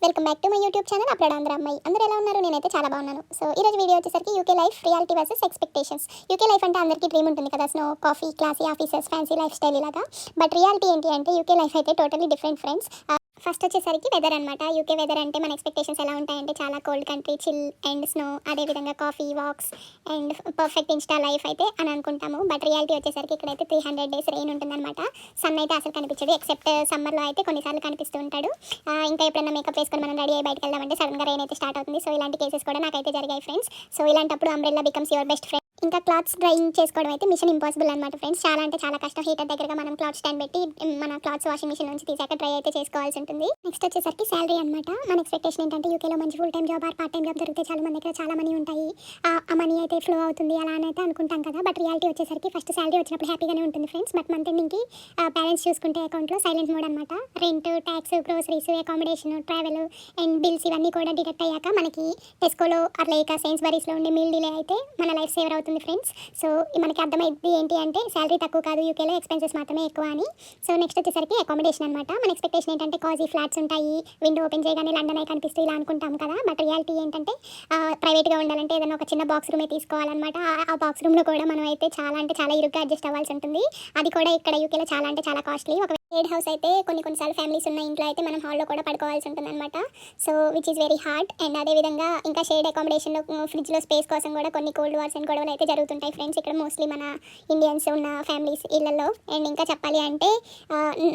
Welcome back to my YouTube channel upload Andhra అమ్మాయి. అందరూ ఎలా ఉన్నారు? నేనైతే చాలా బాగున్నాను. సో ఈ రోజు వీడియో వచ్చేసరికి UK life reality versus expectations. UK life అంటే అందరికీ డ్రీమ్ ఉంటుంది కదా, snow, coffee, classy offices, fancy life style ఇలాగా. బట్ రియాలిటీ ఏంటి అంటే యూకే లైఫ్ అయితే టోటలీ డిఫరెంట్ ఫ్రెండ్స్. ఫస్ట్ వచ్చేసరికి వెదర్ అనమాట. యూకే వెదర్ అంటే మన ఎక్స్పెక్టేషన్స్ ఎలా ఉంటాయంటే చాలా cold country, chill and snow, అదేవిధంగా coffee, walks and perfect insta life అయితే అని అనుకుంటాము. బట్ రియాలిటీ వచ్చేసరికి ఇక్కడైతే 300 days రెయిన్ ఉంటుందన్నమాట. సన్ అయితే అసలు కనిపించదు, ఎక్సెప్ట్ సమ్మర్లో అయితే కొన్నిసార్లు కనిపిస్తూ ఉంటాడు. ఇంకా ఎప్పుడైనా మేకప్ వేసుకొని మనం రెడీ అయ్యి బయటకు వెళ్దామంటే సడన్గా రెయిన్ అయితే స్టార్ట్ అవుతుంది. సో ఇలాంటి కేసెస్ కూడా నాకైతే జరిగాయి ఫ్రెండ్స్. సో ఇలాంటప్పుడు umbrella becomes your best friend. ఇంకా క్లాత్స్ డ్రైయింగ్ చేసుకోవడం అయితే మిషన్ ఇంపాసిబుల్ అనమాట ఫ్రెండ్స్. చాలా అంటే చాలా కష్టం. హీటర్ దగ్గరగా మనం క్లాత్ స్టాండ్ పెట్టి మన క్లాత్స్ వాషింగ్ మిషన్ నుంచి తీసాక డ్రై అయితే చేసుకోవాల్సి ఉంటుంది. నెక్స్ట్ వచ్చేసరికి శాలరీ అనమాట. మన ఎక్స్పెక్టేషన్ ఏంటంటే యూకేలో మంచి full time job or part time job దొరికితే చాలా మంది దగ్గర చాలా మనీ ఉంటాయి, ఆ మనీ అయితే ఫ్లో అవుతుంది అలా అని అయితే అనుకుంటాం కదా. బట్ రియాలిటీ వచ్చేసరికి ఫస్ట్ శాలరీ వచ్చినప్పుడు హ్యాపీగానే ఉంటుంది ఫ్రెండ్స్. బట్ మంత్ ఎండింగ్కి బ్యాలెన్స్ చూసుకుంటే అకౌంట్లో సైలెంట్ మోడ్ అనమాట. Rent, tax, groceries, accommodation, travel and bills ఇవన్నీ కూడా డిడక్ట్ అయ్యాక మనకి టెస్కోలో లేక సెయిన్స్బరీస్లో ఉండే మీల్ డిలే అయితే మన లైఫ్ సేవర్ అవుతుంది ఫ్రెండ్స్. సో మనకి అర్థమైంది ఏంటి అంటే శాలరీ తక్కువ కాదు, యూకేలో ఎక్స్పెన్సెస్ మాత్రమే ఎక్కువ అని. సో నెక్స్ట్ వచ్చేసరికి అకామిడేషన్ అనమాట. మన ఎక్స్పెక్టేషన్ ఏంటంటే కాజీ ఫ్లాట్స్ ఉంటాయి, విండో ఓపెన్ చేయగానే లండన్ అయి కనిపిస్తూ ఇలా అనుకుంటాం కదా. బట్ రియాలిటీ ఏంటంటే ప్రైవేట్గా ఉండాలంటే ఏదైనా ఒక చిన్న బాక్స్ రూమే తీసుకోవాలన్నమాట. ఆ బాక్స్ రూమ్లో కూడా మనం అయితే చాలా అంటే చాలా ఇరుగ్గా అడ్జస్ట్ అవ్వాల్సి ఉంటుంది. అది కూడా ఇక్కడ యూకేలో చాలా అంటే చాలా కాస్ట్లీ. ఒక షేడ్ హౌస్ అయితే కొన్నిసార్లు ఫ్యామిలీస్ ఉన్న ఇంట్లో అయితే మనం హాల్లో కూడా పడుకోవాల్సి ఉంటుంది అనమాట. So which is very hard. And అదేవిధంగా ఇంకా షేడ్ అకామిడేషన్లో ఫ్రిడ్జ్లో స్పేస్ కోసం కూడా కొన్ని కోల్డ్ వార్స్ అండ్ గొడవలు అయితే జరుగుతుంటాయి ఫ్రెండ్స్ ఇక్కడ మోస్ట్లీ మన ఇండియన్స్ ఉన్న ఫ్యామిలీస్ ఇళ్లలో. అండ్ ఇంకా చెప్పాలి అంటే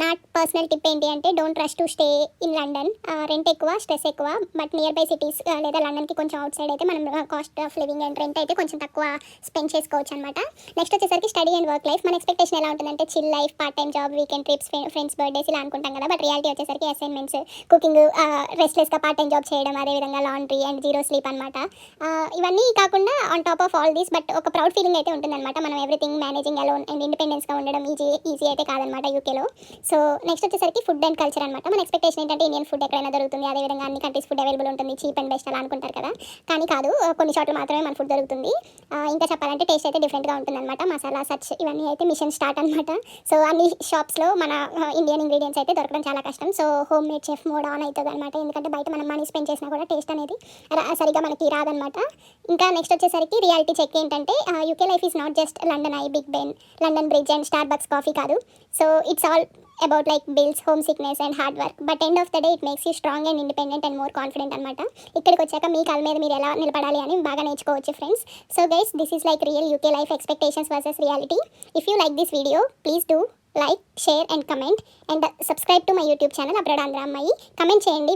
నా పర్సనల్ టిప్ ఏంటి అంటే don't rush to stay in London. Rent ఎక్కువ, స్ట్రెస్ ఎక్కువ. బట్ నియర్ బై సిటీస్ లేదా లండన్కి కొంచెం అవుట్ సైడ్ అయితే మనం cost of living and rent అయితే కొంచెం తక్కువ స్పెండ్ చేసుకోవచ్చు అనమాట. నెక్స్ట్ వచ్చేసరికి స్టడీ అండ్ వర్క్ లైఫ్. మన ఎక్స్పెక్టేషన్ ఎలా ఉంటుందంటే chill life, part time job, weekend trips, friends birthdays ఇలా అనుకుంటాం కదా. బట్ రియాలిటీ వచ్చేసరికి అసైన్మెంట్స్, కుకింగ్, రెస్ట్లెస్గా పార్ట్ టైం జాబ్ చేయడం, అదేవిధంగా లాండ్రీ అండ్ జీరో స్లీప్ అనమాట. ఇవన్నీ కాకుండా on top of all these but ఒక ప్రౌడ్ ఫీలింగ్ అయితే ఉంటుందన్నమాట. మనం ఎవ్రీథింగ్ మేనేజింగ్ అలోన్ అండ్ ఇండిపెండెన్స్గా ఉండడం ఈజీ అయితే కాదనమాట యూకేలో. సో నెక్స్ట్ వచ్చేసరికి ఫుడ్ అండ్ కల్చర్ అనమాట. మన ఎక్స్పెక్టేషన్ ఏంటంటే ఇండియన్ ఫుడ్ ఎక్కడైనా దొరుకుతుంది, అదేవిధంగా అన్ని కంట్రీస్ ఫుడ్ అవైలబుల్ ఉంటుంది, చీప్ అండ్ బెస్ట్ అలా అనుకుంటారు కదా. కానీ కాదు, కొన్ని చోట్ల మాత్రమే మన ఫుడ్ దొరుకుతుంది. ఇంకా చెప్పాలంటే టేస్ట్ అయితే డిఫరెంట్గా ఉంటుందన్నమాట. మసాలా సచ్ ఇవన్నీ అయితే మిషన్ స్టార్ట్ అనమాట. సో అన్ని షాప్స్లో మన ఇండియన్ ఇంగ్రీడియంట్స్ అయితే దొరకడం చాలా కష్టం. So home made chef mode on అవుతుంది అనమాట. ఎందుకంటే బయట మనం మనీ స్పెండ్ చేసినా కూడా టేస్ట్ అనేది సరిగా మనకి రాదనమాట. ఇంకా నెక్స్ట్ వచ్చేసరికి రియాలిటీ చెక్ ఏంటంటే UK life is not just London Eye, Big Ben, London Bridge and Starbucks coffee కాదు. So it's all about like bills, homesickness and hard work. But end of the day it makes you strong and independent and more confident అనమాట. ఇక్కడికి వచ్చాక మీ కాళ్ళ మీద మీరు ఎలా నిలబడాలి అని బాగా నేర్చుకోవచ్చు friends. So guys, this is like real UK life expectations versus reality. If you like this video please do like, share and comment and subscribe to my YouTube channel upload Andhra అమ్మాయి. కమెంట్ చేయండి.